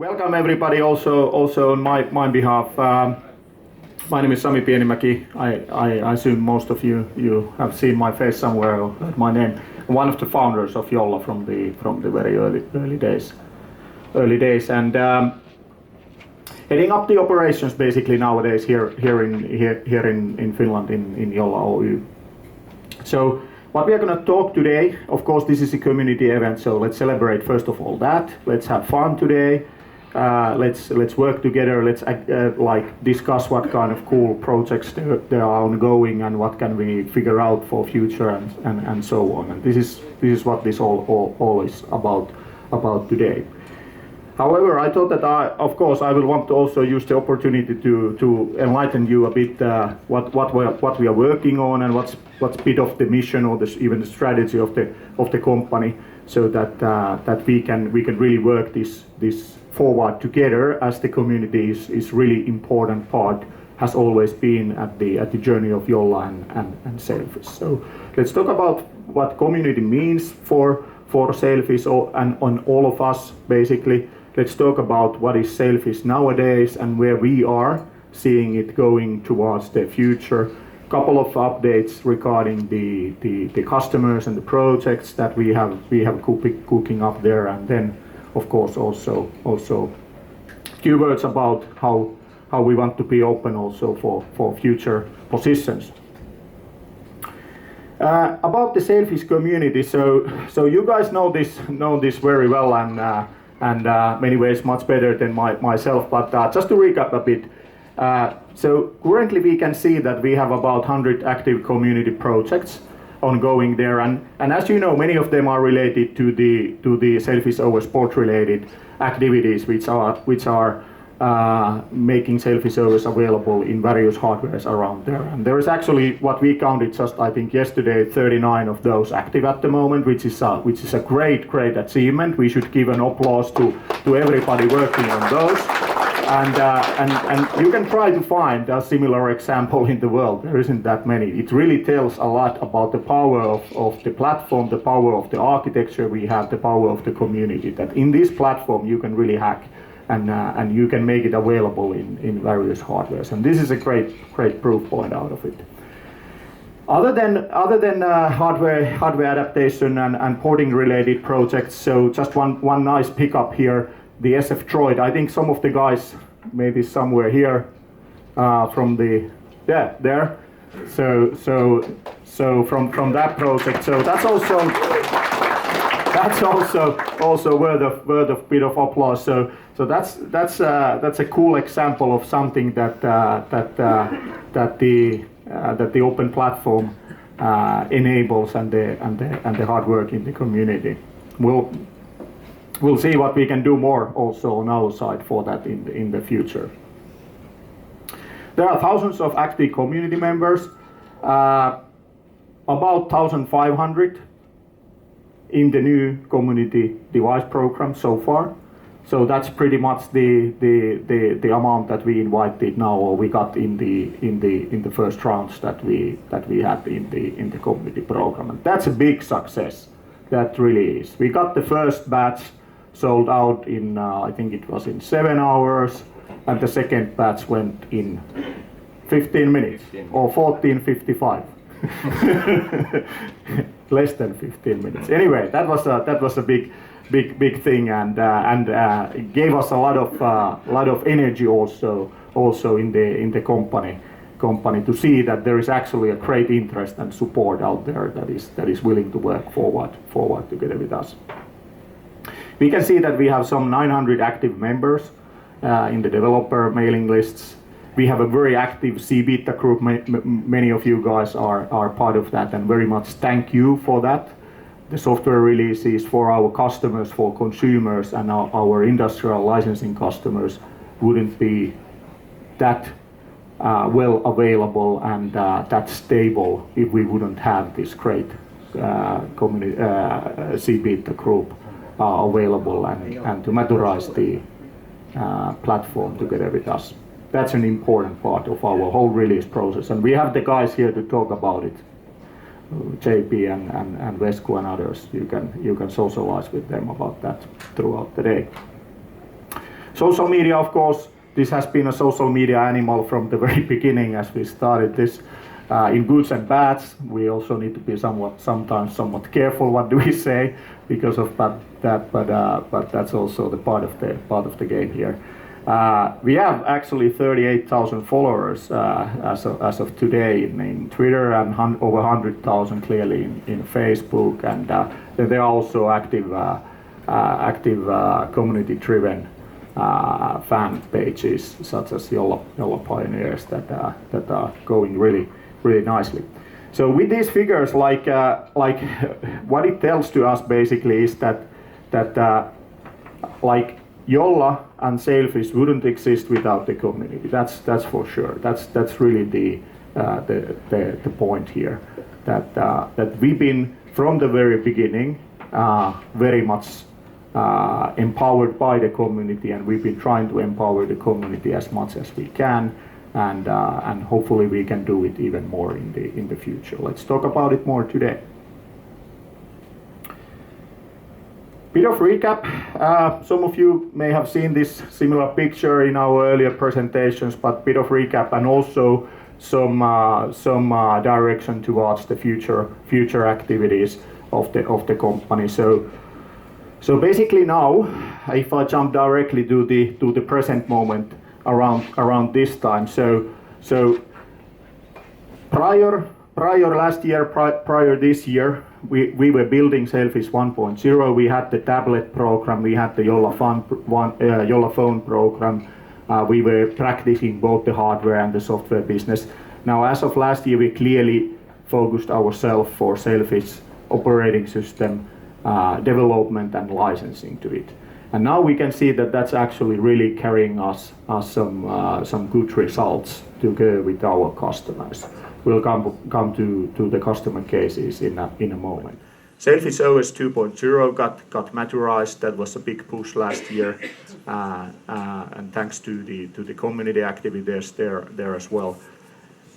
Welcome everybody also on my behalf. My name is Sami Pienimäki. I assume most of you have seen my face somewhere or heard my name. I'm one of the founders of Jolla from the very early days. And heading up the operations basically nowadays here in Finland in Jolla Oy. So what we are going to talk today, of course this is a community event, so let's celebrate first of all that. Let's have fun today. Let's work together. Let's discuss what kind of cool projects there are ongoing and what can we figure out for future and so on. And this is what this all is about today. However, I thought that of course I will want to also use the opportunity to enlighten you a bit what we are working on and what's a bit of the mission or even the strategy of the company, so that we can really work this forward together, as the community is really important part, has always been at the journey of Jolla and Sailfish. So let's talk about what community means for Sailfish and on all of us basically. Let's talk about what is Sailfish nowadays and where we are seeing it going towards the future. Couple of updates regarding the customers and the projects that we have cooking up there, and then of course also few words about how we want to be open also for future positions. About the Sailfish community, so you guys know this very well and many ways much better than myself, but just to recap a bit. So currently we can see that we have about 100 active community projects ongoing there, and as you know, many of them are related to the Sailfish OS sport related activities, which are making Sailfish OS available in various hardwares around there. And there is actually, what we counted just I think yesterday, 39 of those active at the moment, which is a great achievement. We should give an applause to everybody working on those. And you can try to find a similar example in the world. There isn't that many. It really tells a lot about the power of the platform, the power of the architecture we have, the power of the community, that in this platform you can really hack and you can make it available in various hardwares. And this is a great proof point out of it. Other than hardware adaptation and porting related projects, so just one nice pickup here. The SF Droid, I think some of the guys maybe somewhere here from the there. So from that project, so that's also worth of bit of applause. So that's a cool example of something that the open platform enables and the hard work in the community. We'll see what we can do more also on our side for that in the future. There are thousands of active community members, about 1,500 in the new community device program so far. So that's pretty much the amount that we invited now, or we got in the first rounds that we had in the community program. And that's a big success. That really is. We got the first batch sold out in I think it was in 7 hours, and the second batch went in 15 minutes or 14:55. Less than 15 minutes. Anyway, that was a big thing, and it gave us a lot of energy also in the company to see that there is actually a great interest and support out there that is willing to work forward together with us. We can see that we have some 900 active members in the developer mailing lists. We have a very active C-Beta group. Many of you guys are part of that, and very much thank you for that. The software releases for our customers, for consumers, and our industrial licensing customers wouldn't be that well available and that stable if we wouldn't have this great C-Beta group available and to maturize the platform together with us. That's an important part of our whole release process, and we have the guys here to talk about it. JP and Vesku and others, you can socialize with them about that throughout the day. Social media, of course, this has been a social media animal from the very beginning as we started this. In goods and bads, we also need to be sometimes somewhat careful what do we say because of that. But that's also the part of the game here. We have actually 38,000 followers as of today in Twitter, and over 100,000 clearly in Facebook, and there are also active community-driven fan pages such as Jolla Pioneers that are going really nicely. So with these figures, like what it tells to us basically is that like Jolla and Sailfish wouldn't exist without the community. That's for sure. That's really the point here. That we've been from the very beginning very much empowered by the community, and we've been trying to empower the community as much as we can, and hopefully we can do it even more in the future. Let's talk about it more today. Bit of recap. Some of you may have seen this similar picture in our earlier presentations, but bit of recap and also some direction towards the future activities of the company. So basically now, if I jump directly to the present moment around this time. So prior last year, prior this year, we were building Sailfish 1.0. We had the tablet program, we had the Jolla phone program. We were practicing both the hardware and the software business. Now, as of last year, we clearly focused ourselves for Sailfish operating system development and licensing to it. And now we can see that that's actually really carrying us some good results together with our customers. We'll come to the customer cases in a moment. Sailfish OS 2.0 got maturized. That was a big push last year, and thanks to the community activities there as well.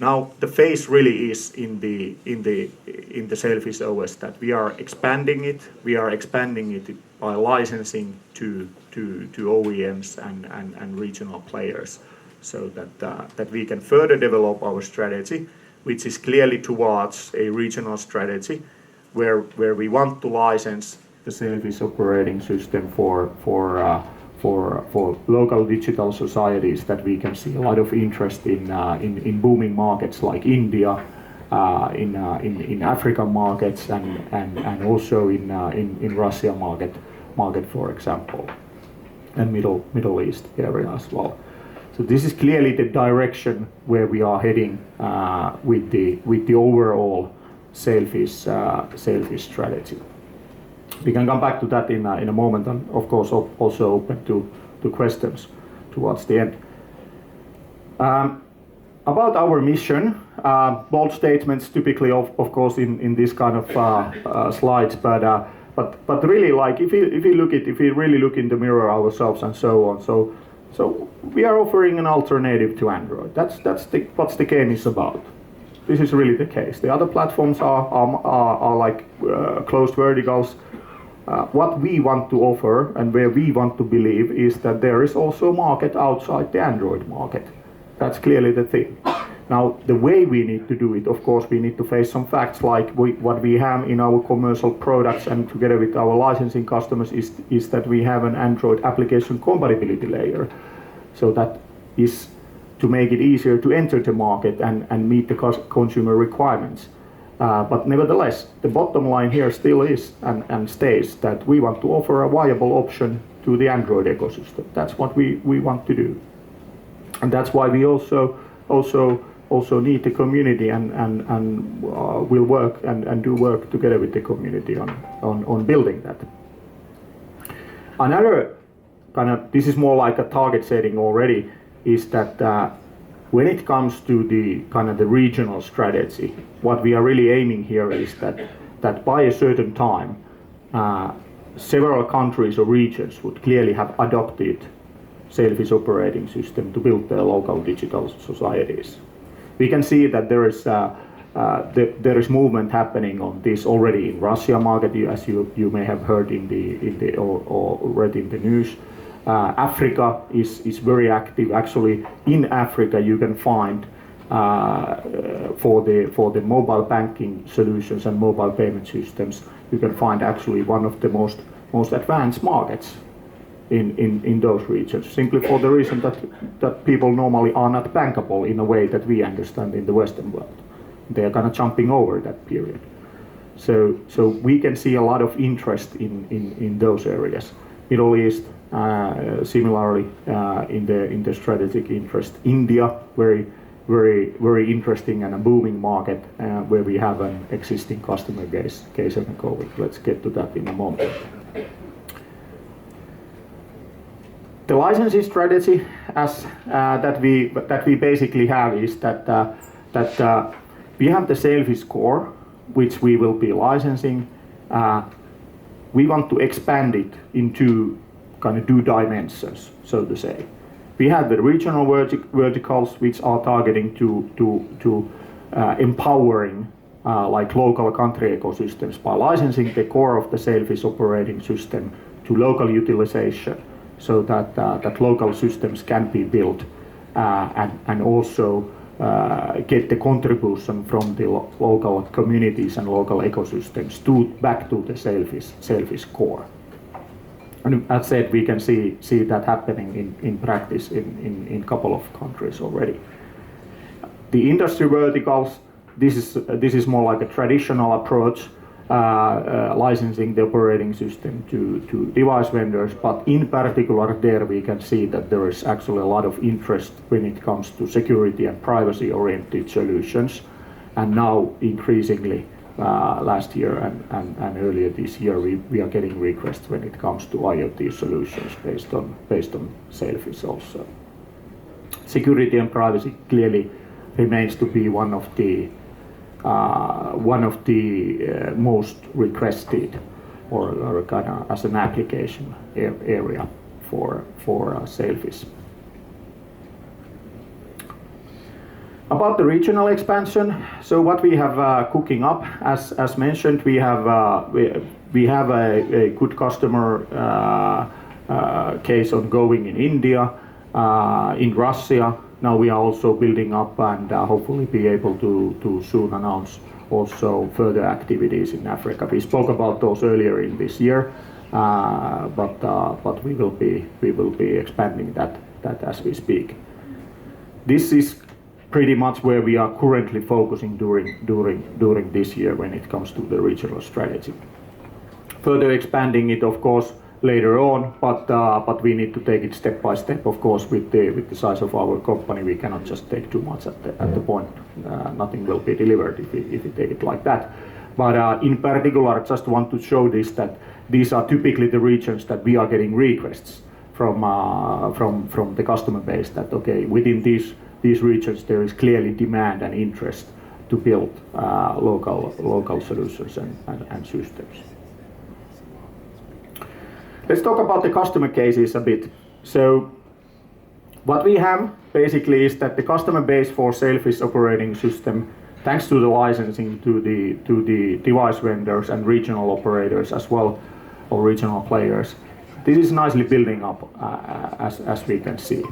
Now the phase really is in the Sailfish OS that we are expanding it. We are expanding it by licensing to OEMs and regional players, so that we can further develop our strategy, which is clearly towards a regional strategy, where we want to license the Sailfish operating system for local digital societies that we can see a lot of interest in booming markets like India, in African markets, and also in Russia market for example, and Middle East area as well. So this is clearly the direction where we are heading with the overall Sailfish strategy. We can come back to that in a moment, and of course also open to questions towards the end. About our mission, bold statements typically of course in this kind of slides, but really, like if we really look in the mirror ourselves and so on, so we are offering an alternative to Android. That's what the game is about. This is really the case. The other platforms are like closed verticals. What we want to offer and where we want to believe is that there is also a market outside the Android market. That's clearly the thing. Now, the way we need to do it, of course, we need to face some facts like what we have in our commercial products and together with our licensing customers is that we have an Android application compatibility layer. So that is to make it easier to enter the market and meet the consumer requirements. But nevertheless, the bottom line here still is and stays that we want to offer a viable option to the Android ecosystem. That's what we want to do. And that's why we also need the community and will work and do work together with the community on building that. Another kind of, this is more like a target setting already, is that when it comes to the kind of the regional strategy, what we are really aiming here is that by a certain time, several countries or regions would clearly have adopted Sailfish operating system to build their local digital societies. We can see that there is movement happening on this already in Russia market, as you may have heard or read in the news. Africa is very active. Actually, in Africa you can find for the mobile banking solutions and mobile payment systems, you can find actually one of the most advanced markets in those regions, simply for the reason that people normally are not bankable in a way that we understand in the Western world. They are kind of jumping over that period. So we can see a lot of interest in those areas. Middle East, similarly in the strategic interest. India, very interesting and a booming market where we have an existing customer case and COVID. Let's get to that in a moment. The licensing strategy that we basically have is that we have the Sailfish core, which we will be licensing. We want to expand it into kind of two dimensions, so to say. We have the regional verticals, which are targeting to empowering like local country ecosystems by licensing the core of the Sailfish operating system to local utilization, so that local systems can be built and also get the contribution from the local communities and local ecosystems back to the Sailfish core. And as said, we can see that happening in practice in a couple of countries already. The industry verticals, this is more like a traditional approach, licensing the operating system to device vendors, but in particular there we can see that there is actually a lot of interest when it comes to security and privacy oriented solutions, and now increasingly last year and earlier this year we are getting requests when it comes to IoT solutions based on Sailfish also. Security and privacy clearly remains to be one of the most requested or kind of as an application area for Sailfish. About the regional expansion, so what we have cooking up, as mentioned, we have a good customer case ongoing in India, in Russia. Now we are also building up and hopefully be able to soon announce also further activities in Africa. We spoke about those earlier in this year, but we will be expanding that as we speak. This is pretty much where we are currently focusing during this year when it comes to the regional strategy. Further expanding it, of course, later on, but we need to take it step by step. Of course, with the size of our company, we cannot just take too much at the point. Nothing will be delivered if we take it like that. But in particular, I just want to show this, that these are typically the regions that we are getting requests from the customer base. That okay, within these regions there is clearly demand and interest to build local solutions and systems. Let's talk about the customer cases a bit. So what we have basically is that the customer base for Sailfish operating system, thanks to the licensing to the device vendors and regional operators as well, or regional players, this is nicely building up as we can see.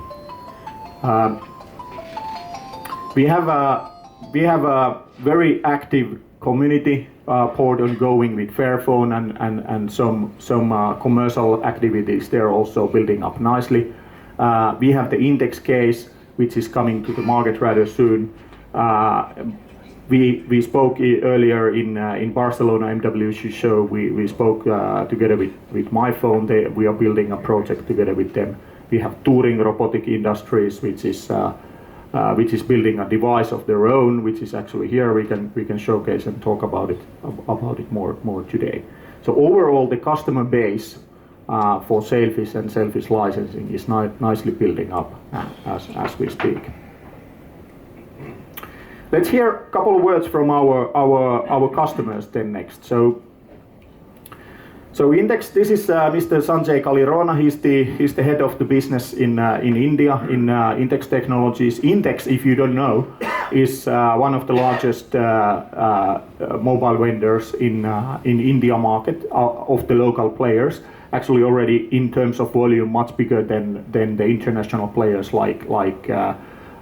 We have a very active community port ongoing with FAIRPHONE and some commercial activities there also building up nicely. We have the INTEX case, which is coming to the market rather soon. We spoke earlier in Barcelona MWC show. We spoke together with MyPhone. We are building a project together with them. We have Turing Robotic Industries, which is building a device of their own, which is actually here. We can showcase and talk about it more today. So overall, the customer base for Sailfish and Sailfish licensing is nicely building up as we speak. Let's hear a couple of words from our customers then next. So INTEX, this is Mr. Sanjay Kalirona. He's the head of the business in India in INTEX Technologies. INTEX, if you don't know, is one of the largest mobile vendors in India market of the local players. Actually, already in terms of volume, much bigger than the international players like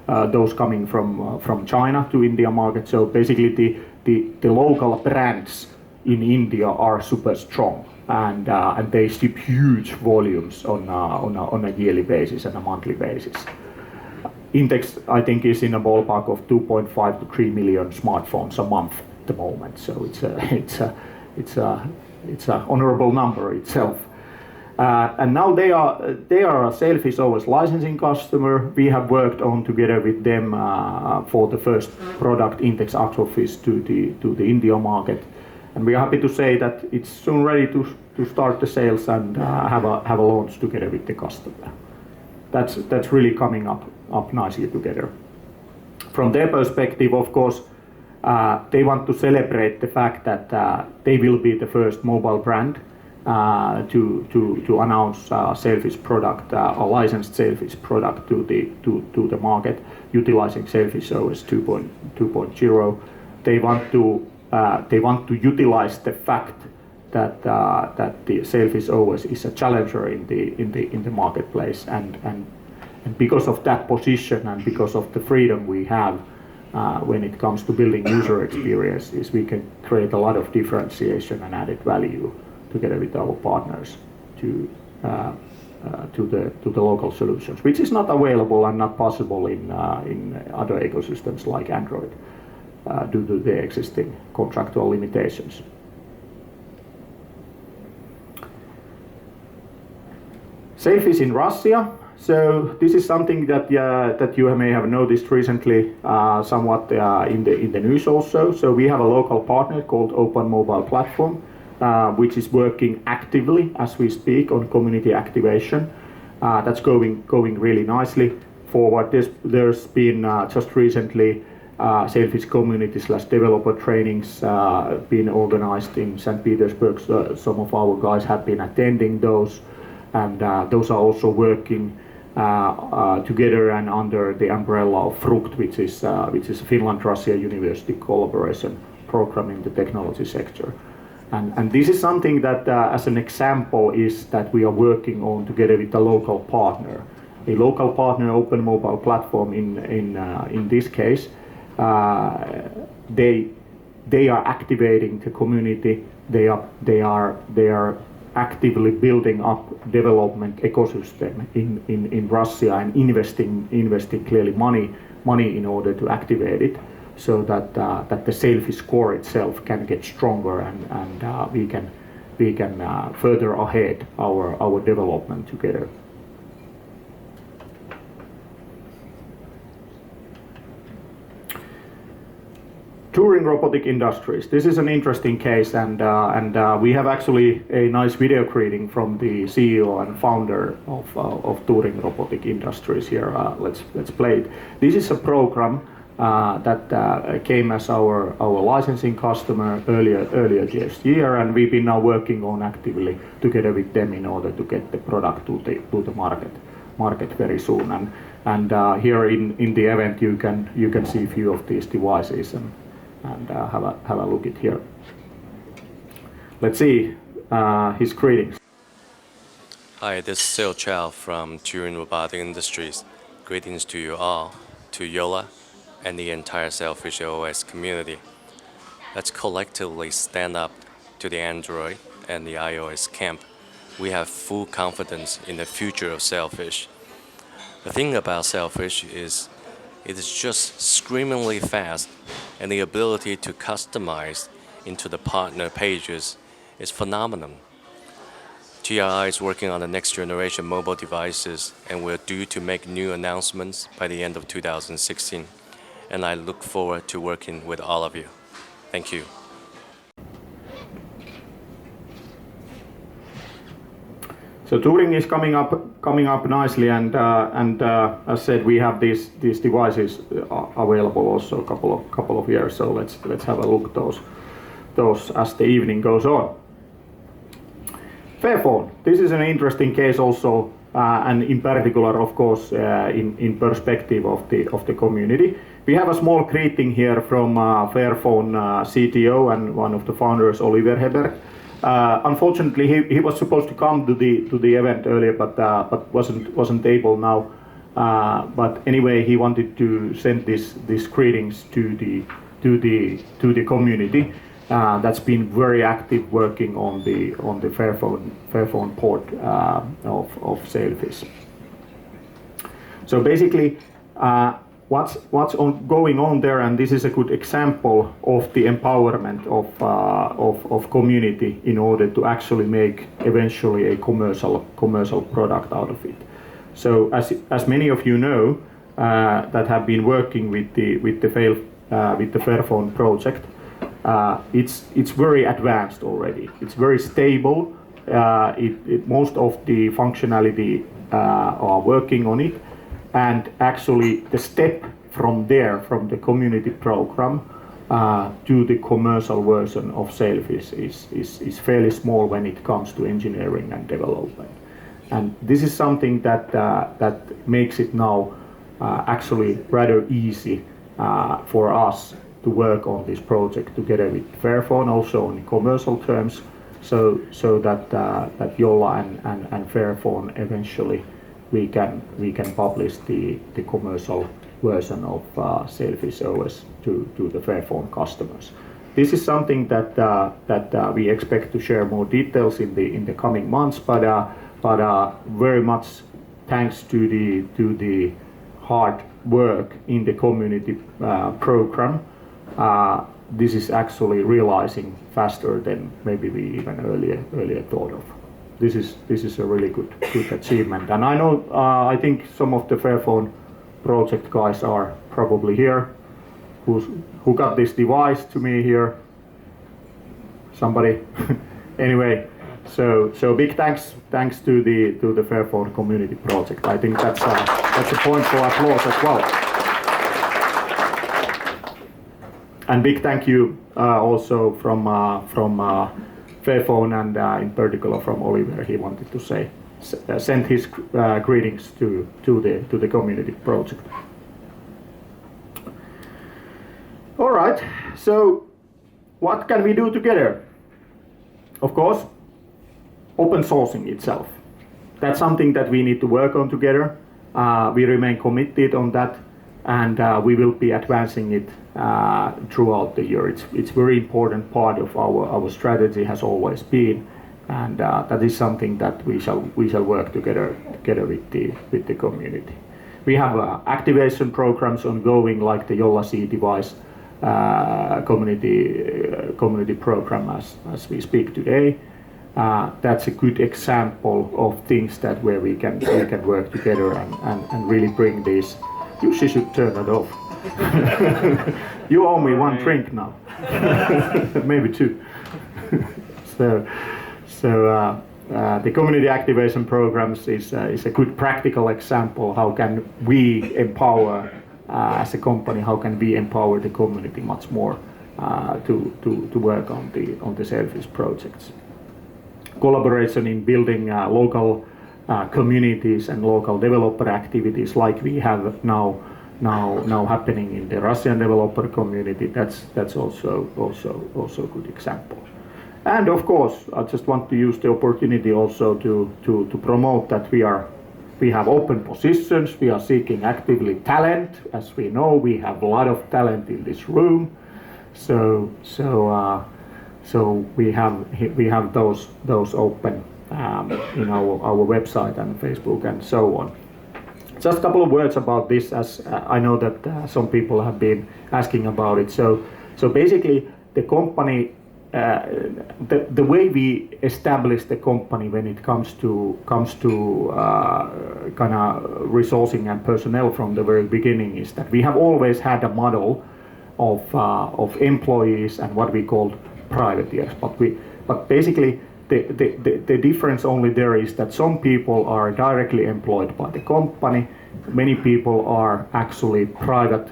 those coming from China to India market. So basically, the local brands in India are super strong, and they ship huge volumes on a yearly basis and a monthly basis. INTEX, I think, is in a ballpark of 2.5 to 3 million smartphones a month at the moment. So it's a honorable number itself. And now they are a Sailfish OS licensing customer. We have worked on together with them for the first product, INTEX Axlefish, to the India market, and we are happy to say that it's soon ready to start the sales and have a launch together with the customer. That's really coming up nicely together. From their perspective, of course, they want to celebrate the fact that they will be the first mobile brand to announce a Sailfish product, a licensed Sailfish product to the market, utilizing Sailfish OS 2.0. They want to utilize the fact that the Sailfish OS is a challenger in the marketplace, and because of that position and because of the freedom we have when it comes to building user experiences, we can create a lot of differentiation and added value together with our partners to the local solutions, which is not available and not possible in other ecosystems like Android due to the existing contractual limitations. Sailfish in Russia. So this is something that you may have noticed recently, somewhat in the news also. So we have a local partner called Open Mobile Platform, which is working actively as we speak on community activation. That's going really nicely forward. There's been just recently Sailfish community/developer trainings being organized in St. Petersburg. So some of our guys have been attending those, and those are also working together and under the umbrella of Fruct, which is Finland-Russia University collaboration program in the technology sector. And this is something that, as an example, is that we are working on together with a local partner. A local partner, Open Mobile Platform, in this case, they are activating the community. They are actively building up development ecosystem in Russia and investing clearly money in order to activate it, so that the Sailfish core itself can get stronger and we can further ahead our development together. Touring robotic industries. This is an interesting case, and we have actually a nice video greeting from the CEO and founder of Touring Robotic Industries here. Let's play it. This is a program that came as our licensing customer earlier this year, and we've been now working on actively together with them in order to get the product to the market very soon. And here in the event you can see a few of these devices and have a look at here. Let's see his greetings. Hi, this is Sil Chow from Touring Robotic Industries. Greetings to you all, to Jolla, and the entire Sailfish OS community. Let's collectively stand up to the Android and the iOS camp. We have full confidence in the future of Sailfish. The thing about Sailfish is it is just screamingly fast, and the ability to customize into the partner pages is phenomenal. TRI is working on the next generation mobile devices, and we're due to make new announcements by the end of 2016. And I look forward to working with all of you. Thank you. So touring is coming up nicely, and as said, we have these devices available also a couple of years. So let's have a look those as the evening goes on. FAIRPHONE. This is an interesting case also, and in particular, of course, in perspective of the community. we have a small greeting here from FAIRPHONE CTO and one of the founders, Oliver Heberg. Unfortunately, he was supposed to come to the event earlier, but wasn't able now. But anyway, he wanted to send these greetings to the community that's been very active working on the FAIRPHONE port of Sailfish. So basically, what's going on there, and this is a good example of the empowerment of community in order to actually make eventually a commercial product out of it. So as many of you know that have been working with the FAIRPHONE project, it's very advanced already. It's very stable. Most of the functionality are working on it. And actually the step from there, from the community program to the commercial version of Sailfish is fairly small when it comes to engineering and development. And this is something that makes it now actually rather easy for us to work on this project together with FAIRPHONE, also in commercial terms, so that Jolla and FAIRPHONE eventually we can publish the commercial version of Sailfish OS to the FAIRPHONE customers. This is something that we expect to share more details in the coming months, but very much thanks to the hard work in the community program. This is actually realizing faster than maybe we even earlier thought of. This is a really good achievement, and I know I think some of the FAIRPHONE project guys are probably here. Who got this device to me here? Somebody? Anyway, so big thanks to the FAIRPHONE community project. I think that's a point for applause as well. And big thank you also from FAIRPHONE and in particular from Oliver. He wanted to send his greetings to the community project. All right, so what can we do together? Of course, open sourcing itself. That's something that we need to work on together. We remain committed on that, and we will be advancing it throughout the year. It's very important part of our strategy, has always been, and that is something that we shall work together with the community. We have activation programs ongoing, like the Jolla C device community program as we speak today. That's a good example of things that where we can work together and really bring these. You should turn it off. You owe me one drink now, maybe two. So the community activation programs is a good practical example. How can we empower as a company? How can we empower the community much more to work on the Sailfish projects? Collaboration in building local communities and local developer activities, like we have now happening in the Russian developer community. That's also a good example. And of course, I just want to use the opportunity also to promote that we have open positions. We are seeking actively talent. As we know, we have a lot of talent in this room. So we have those open in our website and Facebook and so on. Just a couple of words about this, as I know that some people have been asking about it. So basically, the company, the way we establish the company when it comes to kind of resourcing and personnel from the very beginning is that we have always had a model of employees and what we called privateers. But basically, the difference only there is that some people are directly employed by the company. Many people are actually private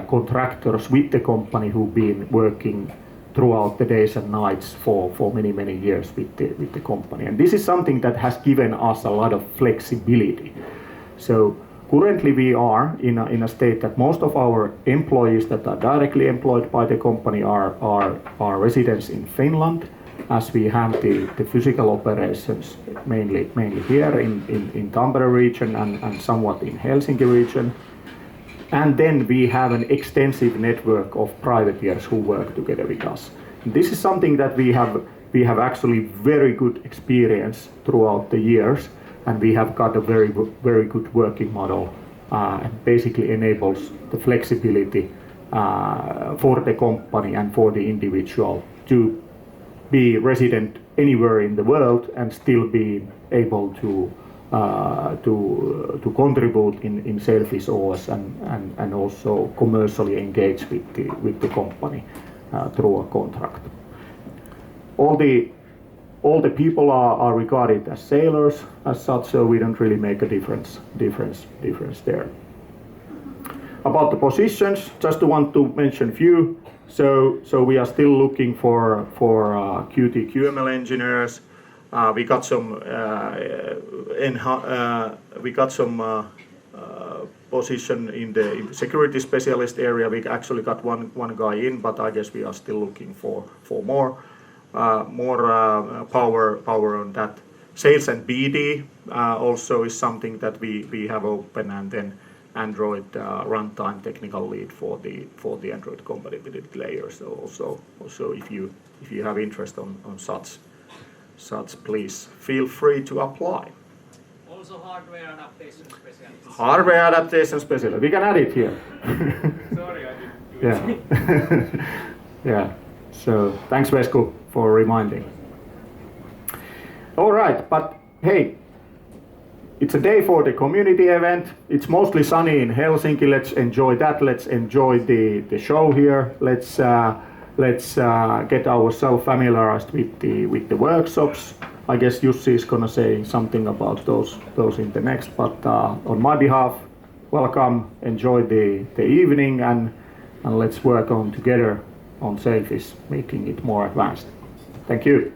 contractors with the company who've been working throughout the days and nights for many years with the company. And this is something that has given us a lot of flexibility. So currently we are in a state that most of our employees that are directly employed by the company are residents in Finland, as we have the physical operations mainly here in Tampere region and somewhat in Helsinki region. And then we have an extensive network of privateers who work together with us. This is something that we have actually very good experience throughout the years, and we have got a very good working model and basically enables the flexibility for the company and for the individual to be resident anywhere in the world and still be able to contribute in Sailfish OS and also commercially engage with the company through a contract. All the people are regarded as sailors as such, so we don't really make a difference there. About the positions, just want to mention few. So we are still looking for Qt QML engineers. We got some position in the security specialist area. We actually got one guy in, but I guess we are still looking for more power on that. Sales and BD also is something that we have open, and then Android runtime technical lead for the Android compatibility layer. So also if you have interest on such, please feel free to apply. Also hardware adaptation specialist. Hardware adaptation specialist. We can add it here. Sorry, I didn't do it. Yeah. Yeah. So thanks, Vesku, for reminding. All right, but hey, it's a day for the community event. It's mostly sunny in Helsinki. Let's enjoy that. Let's enjoy the show here. Let's get ourselves familiarized with the workshops. I guess Jussi is gonna say something about those in the next. But on my behalf, welcome. Enjoy the evening, and let's work on together on Sailfish, making it more advanced. Thank you.